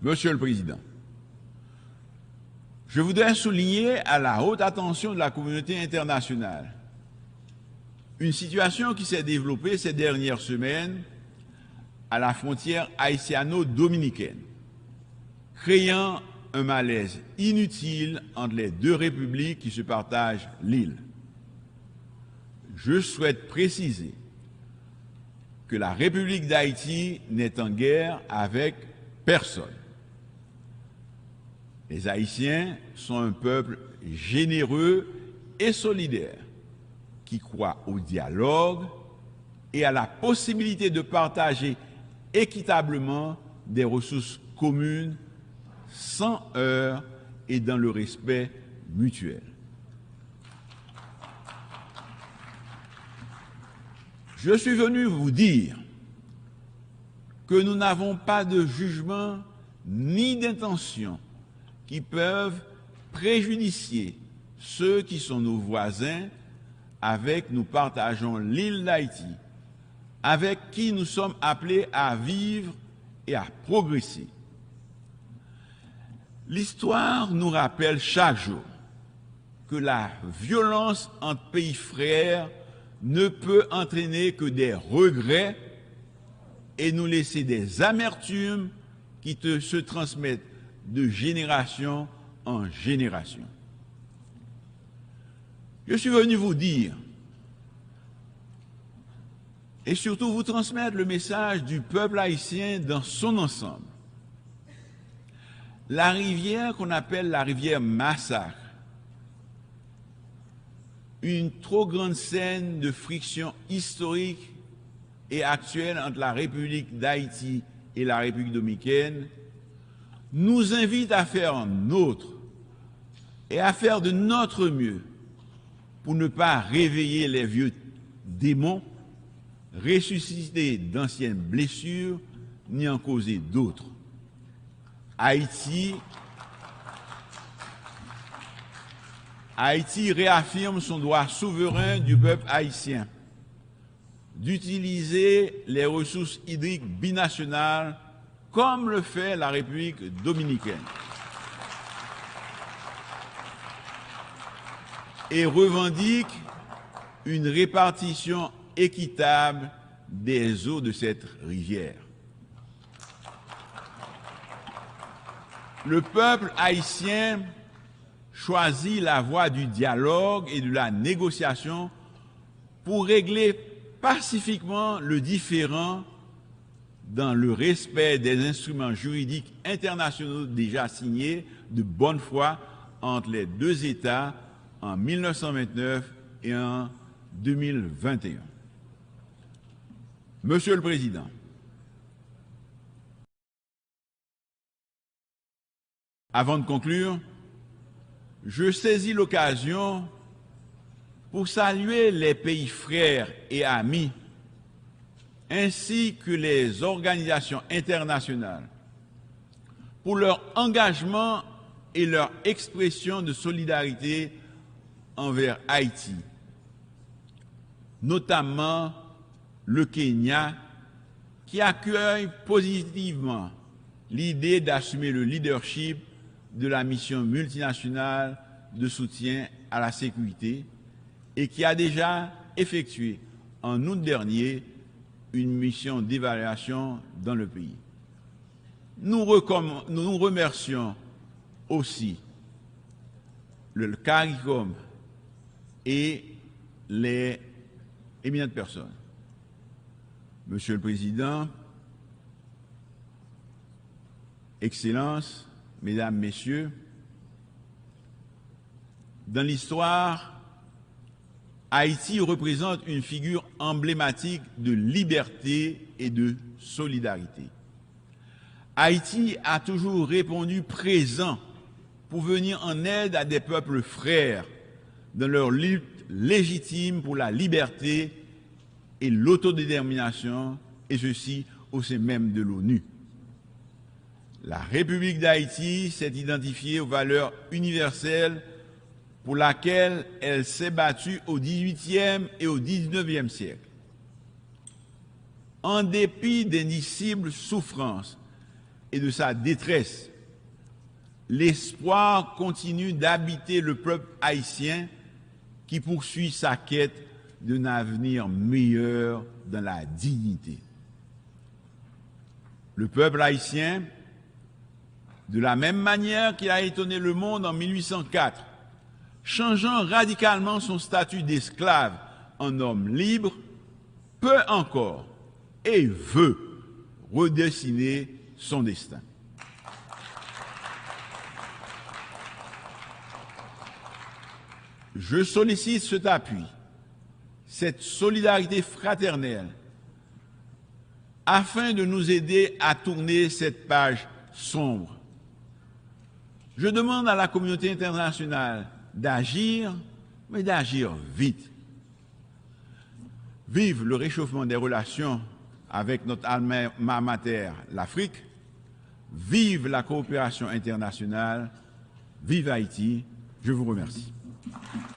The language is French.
Monsieur le Président, je voudrais souligner à la haute attention de la communauté internationale une situation qui s'est développée ces dernières semaines à la frontière haïtiano-dominicaine, créant un malaise inutile entre les deux républiques qui se partagent l'île. Je souhaite préciser que la République d'Haïti n'est en guerre avec personne. Les Haïtiens sont un peuple généreux et solidaire qui croit au dialogue et à la possibilité de partager équitablement des ressources communes sans heurts et dans le respect mutuel. Je suis venu vous dire que nous n'avons pas de jugement ni d'intention qui peuvent préjudicier ceux qui sont nos voisins, avec nous partageons l'île d'Haïti, avec qui nous sommes appelés à vivre et à progresser. L'histoire nous rappelle chaque jour que la violence entre pays frères ne peut entraîner que des regrets et nous laisser des amertumes qui se transmettent de génération en génération. Je suis venu vous dire et surtout vous transmettre le message du peuple haïtien dans son ensemble. La rivière qu'on appelle la rivière Massacre, une trop grande scène de friction historique et actuelle entre la République d'Haïti et la République dominicaine, nous invite à faire nôtre et à faire de notre mieux pour ne pas réveiller les vieux démons, ressusciter d'anciennes blessures, ni en causer d'autres. Haïti réaffirme son droit souverain du peuple haïtien d'utiliser les ressources hydriques binationales comme le fait la République dominicaine et revendique une répartition équitable des eaux de cette rivière. Le peuple haïtien choisit la voie du dialogue et de la négociation pour régler pacifiquement le différend dans le respect des instruments juridiques internationaux déjà signés de bonne foi entre les deux États en 1929 et en 2021. Monsieur le Président, avant de conclure, je saisis l'occasion pour saluer les pays frères et amis ainsi que les organisations internationales pour leur engagement et leur expression de solidarité envers Haïti, notamment le Kenya, qui accueille positivement l'idée d'assumer le leadership de la mission multinationale de soutien à la sécurité et qui a déjà effectué en août dernier une mission d'évaluation dans le pays. Nous remercions aussi le CARICOM et les éminentes personnes. Monsieur le Président, Excellences, Mesdames, Messieurs, dans l'histoire, Haïti représente une figure emblématique de liberté et de solidarité. Haïti a toujours répondu présent pour venir en aide à des peuples frères dans leur lutte légitime pour la liberté et l'autodétermination, et ceci au sein même de l'ONU. La République d'Haïti s'est identifiée aux valeurs universelles pour laquelle elle s'est battue au XVIIIe et au XIXe siècle. En dépit d'indicibles souffrances et de sa détresse, l'espoir continue d'habiter le peuple haïtien qui poursuit sa quête d'un avenir meilleur dans la dignité. Le peuple haïtien, de la même manière qu'il a étonné le monde en 1804, changeant radicalement son statut d'esclave en homme libre, peut encore et veut redessiner son destin. Je sollicite cet appui, cette solidarité fraternelle, afin de nous aider à tourner cette page sombre. Je demande à la communauté internationale d'agir, mais d'agir vite. Vive le réchauffement des relations avec notre alma mater, l'Afrique. Vive la coopération internationale. Vive Haïti. Je vous remercie.